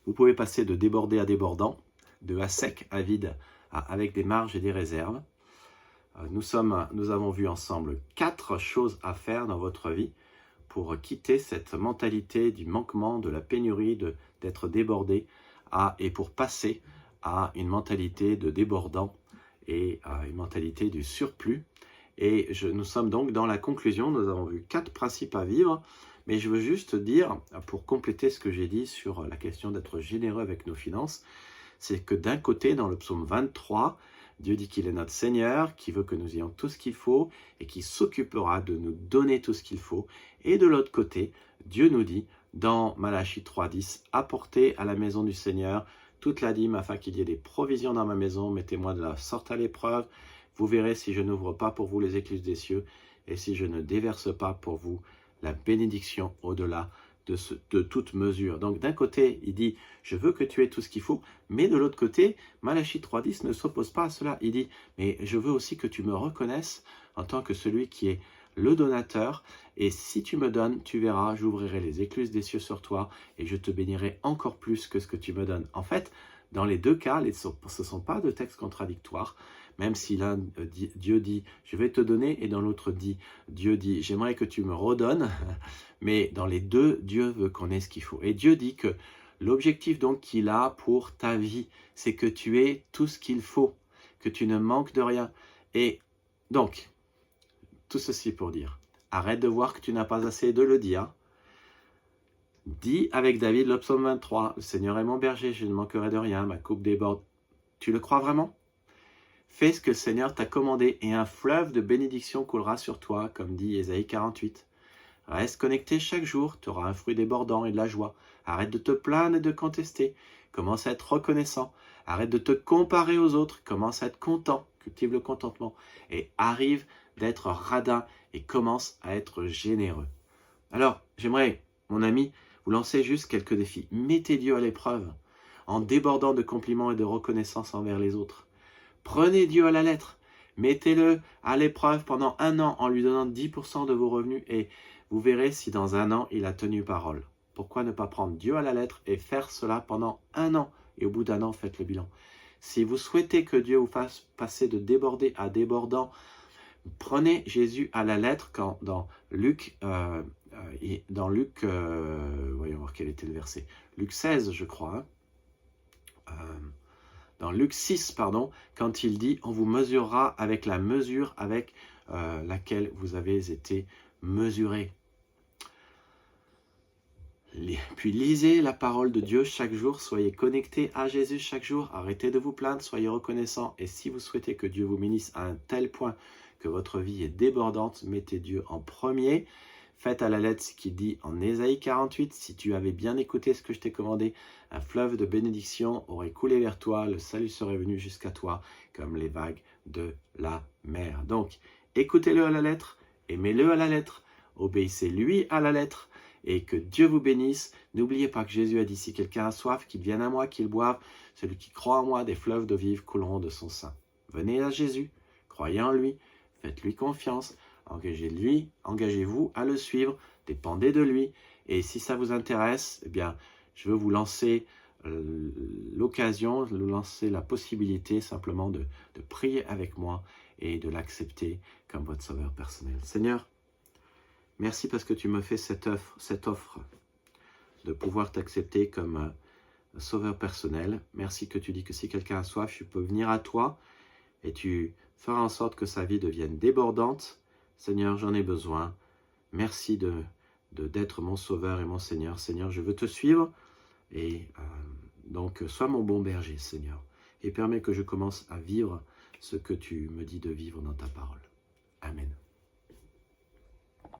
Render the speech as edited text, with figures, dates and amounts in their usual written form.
Vous pouvez passer de débordé à débordant, de à sec à vide, avec des marges et des réserves. Nous avons vu ensemble 4 choses à faire dans votre vie pour quitter cette mentalité du manquement, de la pénurie, d'être débordé, et pour passer à une mentalité de débordant et à une mentalité du surplus. Et nous sommes donc dans la conclusion. Nous avons vu 4 principes à vivre, mais je veux juste dire, pour compléter ce que j'ai dit sur la question d'être généreux avec nos finances, c'est que d'un côté, dans le psaume 23, Dieu dit qu'il est notre Seigneur, qui veut que nous ayons tout ce qu'il faut et qui s'occupera de nous donner tout ce qu'il faut. Et de l'autre côté, Dieu nous dit, dans Malachie 3.10, « Apportez à la maison du Seigneur toute la dîme afin qu'il y ait des provisions dans ma maison. Mettez-moi de la sorte à l'épreuve. Vous verrez si je n'ouvre pas pour vous les écluses des cieux et si je ne déverse pas pour vous la bénédiction au-delà de toute mesure. » Donc d'un côté, il dit, je veux que tu aies tout ce qu'il faut, mais de l'autre côté, Malachie 3.10 ne s'oppose pas à cela. Il dit, mais je veux aussi que tu me reconnaisses en tant que celui qui est le donateur, et si tu me donnes, tu verras, j'ouvrirai les écluses des cieux sur toi, et je te bénirai encore plus que ce que tu me donnes. En fait, dans les deux cas, ce ne sont pas de textes contradictoires, même si l'un, Dieu dit, je vais te donner, et dans l'autre Dieu dit, j'aimerais que tu me redonnes, mais dans les deux, Dieu veut qu'on ait ce qu'il faut. Et Dieu dit que l'objectif donc qu'il a pour ta vie, c'est que tu aies tout ce qu'il faut, que tu ne manques de rien. Et donc, tout ceci pour dire, arrête de voir que tu n'as pas assez de le dire. Dis avec David le psaume 23, « Le Seigneur est mon berger, je ne manquerai de rien, ma coupe déborde. » Tu le crois vraiment? Fais ce que le Seigneur t'a commandé et un fleuve de bénédiction coulera sur toi, comme dit Ésaïe 48. Reste connecté chaque jour, tu auras un fruit débordant et de la joie. Arrête de te plaindre et de contester. Commence à être reconnaissant. Arrête de te comparer aux autres. Commence à être content. Cultive le contentement. Et arrive d'être radin et commence à être généreux. Alors, j'aimerais, mon ami, vous lancer juste quelques défis. Mettez Dieu à l'épreuve en débordant de compliments et de reconnaissance envers les autres. Prenez Dieu à la lettre. Mettez-le à l'épreuve pendant 1 an en lui donnant 10% de vos revenus et vous verrez si dans 1 an, il a tenu parole. Pourquoi ne pas prendre Dieu à la lettre et faire cela pendant 1 an? Et au bout d'1 an, faites le bilan. Si vous souhaitez que Dieu vous fasse passer de débordé à débordant, prenez Jésus à la lettre quand dans Luc, voyons voir quel était le verset. Luc 16, je crois. Dans Luc 6, pardon, quand il dit « On vous mesurera avec la mesure avec laquelle vous avez été mesurés. » Puis lisez la parole de Dieu chaque jour, soyez connectés à Jésus chaque jour, arrêtez de vous plaindre, soyez reconnaissants. Et si vous souhaitez que Dieu vous bénisse à un tel point que votre vie est débordante, mettez Dieu en premier. Faites à la lettre ce qu'il dit en Ésaïe 48. Si tu avais bien écouté ce que je t'ai commandé, un fleuve de bénédiction aurait coulé vers toi, le salut serait venu jusqu'à toi comme les vagues de la mer. Donc, écoutez-le à la lettre, aimez-le à la lettre, obéissez-lui à la lettre et que Dieu vous bénisse. N'oubliez pas que Jésus a dit, si quelqu'un a soif, qu'il vienne à moi, qu'il boive. Celui qui croit en moi, des fleuves d'eau vive couleront de son sein. Venez à Jésus, croyez en lui, faites-lui confiance. Engagez-vous à le suivre, dépendez de lui. Et si ça vous intéresse, eh bien, je veux vous lancer l'occasion, vous lancer la possibilité simplement de prier avec moi et de l'accepter comme votre sauveur personnel. Seigneur, merci parce que tu me fais cette offre de pouvoir t'accepter comme sauveur personnel. Merci que tu dis que si quelqu'un a soif, je peux venir à toi et tu feras en sorte que sa vie devienne débordante. Seigneur, j'en ai besoin. Merci d'être mon sauveur et mon Seigneur. Seigneur, je veux te suivre et donc sois mon bon berger, Seigneur, et permets que je commence à vivre ce que tu me dis de vivre dans ta parole. Amen.